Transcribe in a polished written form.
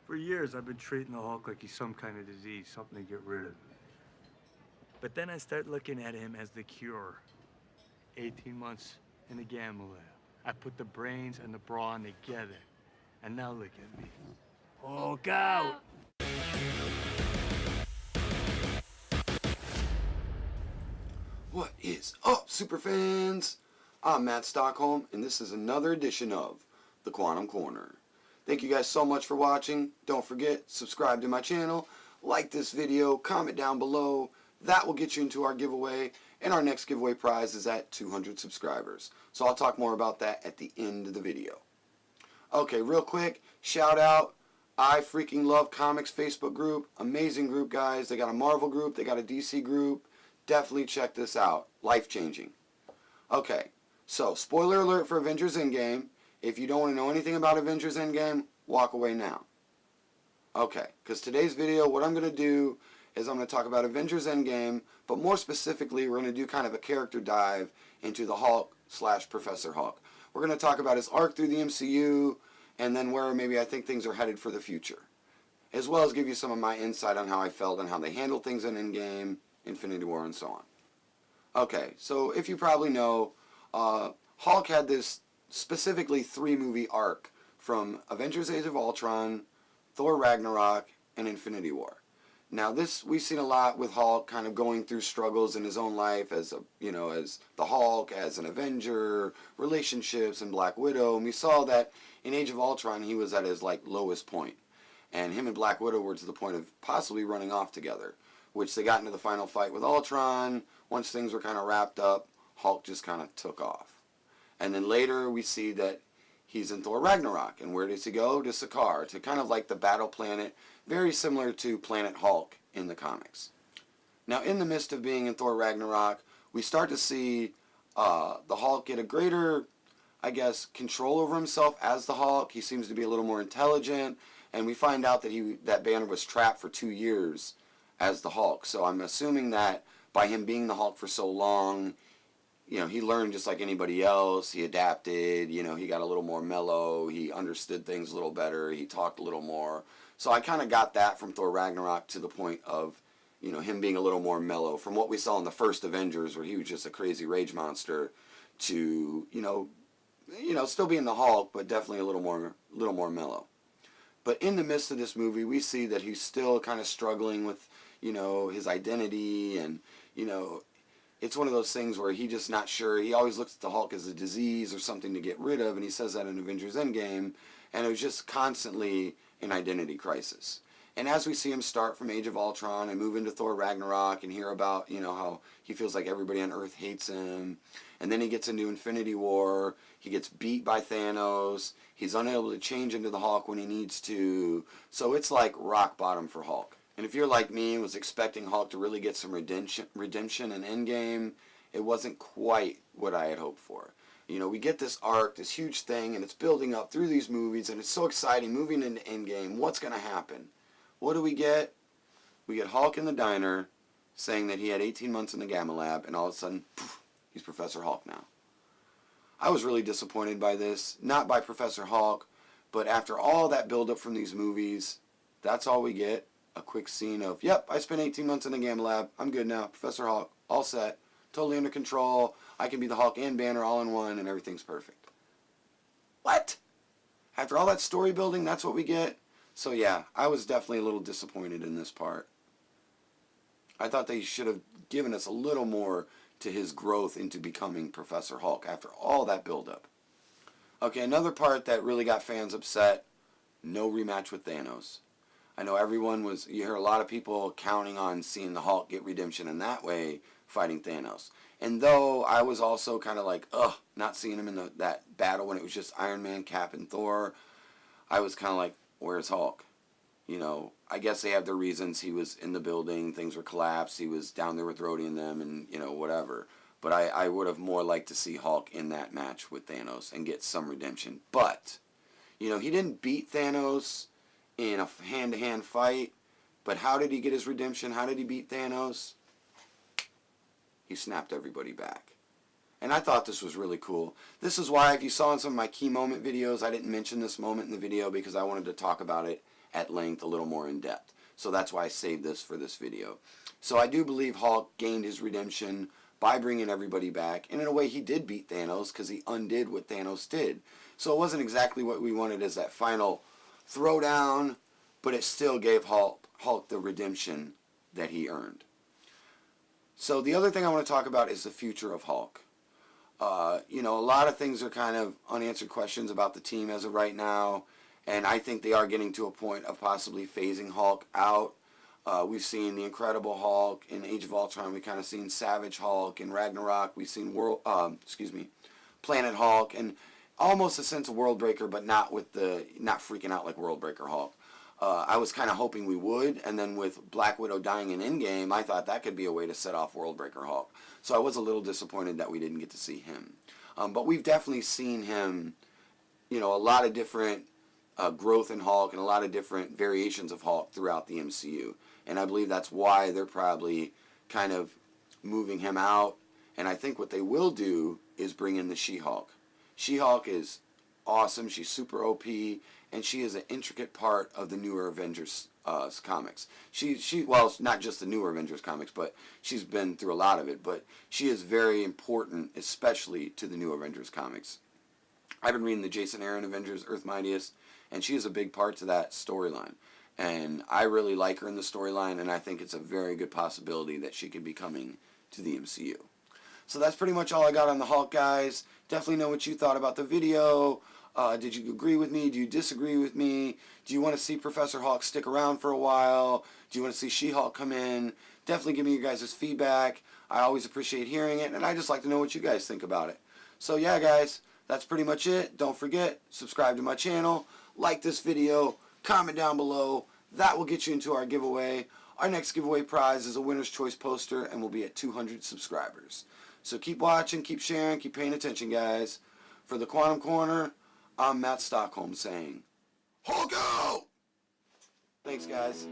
For years, I've been treating the Hulk like he's some kind of disease, something to get rid of. But then I start looking at him as the cure. 18 months in the gamma lab. I put the brains and the brawn together. And now look at me. Hulk out! What is up, superfans? I'm Matt Stockholm, and this is another edition of The Quantum Corner. Thank you guys so much for watching. Don't forget, subscribe to my channel, like this video, comment down below. That will get you into our giveaway, and our next giveaway prize is at 200 subscribers. So I'll talk more about that at the end of the video. Okay, real quick, shout out, I Freaking Love Comics Facebook group. Amazing group, guys. They got a Marvel group, they got a DC group. Definitely check this out. Life-changing. Okay, so spoiler alert for Avengers Endgame. If you don't want to know anything about Avengers Endgame, walk away now. Okay, because today's video, what I'm going to do is I'm going to talk about Avengers Endgame, but more specifically, we're going to do kind of a character dive into the Hulk / Professor Hulk. We're going to talk about his arc through the MCU, and then where maybe I think things are headed for the future. As well as give you some of my insight on how I felt and how they handled things in Endgame, Infinity War, and so on. Okay, so if you probably know, Hulk had this specifically 3-movie arc from Avengers Age of Ultron, Thor Ragnarok, and Infinity War. Now this, we've seen a lot with Hulk kind of going through struggles in his own life as as the Hulk, as an Avenger, relationships, and Black Widow. And we saw that in Age of Ultron he was at his lowest point. And him and Black Widow were to the point of possibly running off together, which they got into the final fight with Ultron. Once things were kind of wrapped up, Hulk just kind of took off. And then later we see that he's in Thor Ragnarok. And where does he go? To Sakaar, to kind of like the battle planet, very similar to Planet Hulk in the comics. Now in the midst of being in Thor Ragnarok, we start to see the Hulk get a greater, I guess, control over himself as the Hulk. He seems to be a little more intelligent. And we find out that that Banner was trapped for 2 years as the Hulk. So I'm assuming that by him being the Hulk for so long, he learned just like anybody else. He adapted, he got a little more mellow. He understood things a little better. He talked a little more. So I kind of got that from Thor Ragnarok to the point of, him being a little more mellow. From what we saw in the first Avengers, where he was just a crazy rage monster, to, still being the Hulk, but definitely a little more mellow. But in the midst of this movie, we see that he's still kind of struggling with, his identity, and, it's one of those things where he's just not sure. He always looks at the Hulk as a disease or something to get rid of, and he says that in Avengers Endgame, and it was just constantly an identity crisis. And as we see him start from Age of Ultron and move into Thor Ragnarok and hear about, how he feels like everybody on Earth hates him, and then he gets into Infinity War, he gets beat by Thanos, he's unable to change into the Hulk when he needs to, so it's like rock bottom for Hulk. And if you're like me and was expecting Hulk to really get some redemption in Endgame, it wasn't quite what I had hoped for. We get this arc, this huge thing, and it's building up through these movies, and it's so exciting moving into Endgame. What's going to happen? What do we get? We get Hulk in the diner saying that he had 18 months in the Gamma Lab, and all of a sudden, poof, he's Professor Hulk now. I was really disappointed by this, not by Professor Hulk, but after all that buildup from these movies, that's all we get. A quick scene of, yep, I spent 18 months in the Gamma Lab. I'm good now. Professor Hulk, all set. Totally under control. I can be the Hulk and Banner all in one, and everything's perfect. What? After all that story building, that's what we get? So yeah, I was definitely a little disappointed in this part. I thought they should have given us a little more to his growth into becoming Professor Hulk after all that buildup. Okay, another part that really got fans upset, no rematch with Thanos. I know you hear a lot of people counting on seeing the Hulk get redemption in that way, fighting Thanos. And though I was also kind of like, not seeing him in that battle when it was just Iron Man, Cap, and Thor, I was kind of like, where's Hulk? I guess they have their reasons. He was in the building, things were collapsed, he was down there with Rhodey and them, and, whatever. But I would have more liked to see Hulk in that match with Thanos and get some redemption. But, he didn't beat Thanos in a hand-to-hand fight, but how did he get his redemption? How did he beat Thanos? He snapped everybody back. And I thought this was really cool. This is why, if you saw in some of my key moment videos, I didn't mention this moment in the video because I wanted to talk about it at length, a little more in depth. So that's why I saved this for this video. So I do believe Hulk gained his redemption by bringing everybody back. And in a way, he did beat Thanos because he undid what Thanos did. So it wasn't exactly what we wanted as that final throwdown, but it still gave Hulk the redemption that he earned. So the other thing I want to talk about is the future of Hulk. You know, a lot of things are kind of unanswered questions about the team as of right now. And I think they are getting to a point of possibly phasing Hulk out. We've seen the Incredible Hulk in Age of Ultron. We've kind of seen Savage Hulk in Ragnarok. We've seen Planet Hulk, and almost a sense of World Breaker, but not freaking out like World Breaker Hulk. I was kind of hoping we would, and then with Black Widow dying in Endgame, I thought that could be a way to set off World Breaker Hulk. So I was a little disappointed that we didn't get to see him. But we've definitely seen him, you know, a lot of different growth in Hulk and a lot of different variations of Hulk throughout the MCU. And I believe that's why they're probably kind of moving him out. And I think what they will do is bring in the She-Hulk. She-Hulk is awesome. She's super OP. And she is an intricate part of the newer Avengers comics. Well, not just the newer Avengers comics, but she's been through a lot of it. But she is very important, especially to the new Avengers comics. I've been reading the Jason Aaron Avengers Earth Mightiest, and she is a big part to that storyline. And I really like her in the storyline, and I think it's a very good possibility that she could be coming to the MCU. So that's pretty much all I got on the Hulk, guys. Definitely know what you thought about the video. Did you agree with me? Do you disagree with me? Do you want to see Professor Hulk stick around for a while? Do you want to see She-Hulk come in? Definitely give me your guys' feedback. I always appreciate hearing it, and I just like to know what you guys think about it. So yeah, guys, that's pretty much it. Don't forget, subscribe to my channel, like this video, comment down below. That will get you into our giveaway. Our next giveaway prize is a winner's choice poster, and we'll be at 200 subscribers. So keep watching, keep sharing, keep paying attention, guys. For the Quantum Corner, I'm Matt Stockholm saying, Hulk out! Thanks, guys.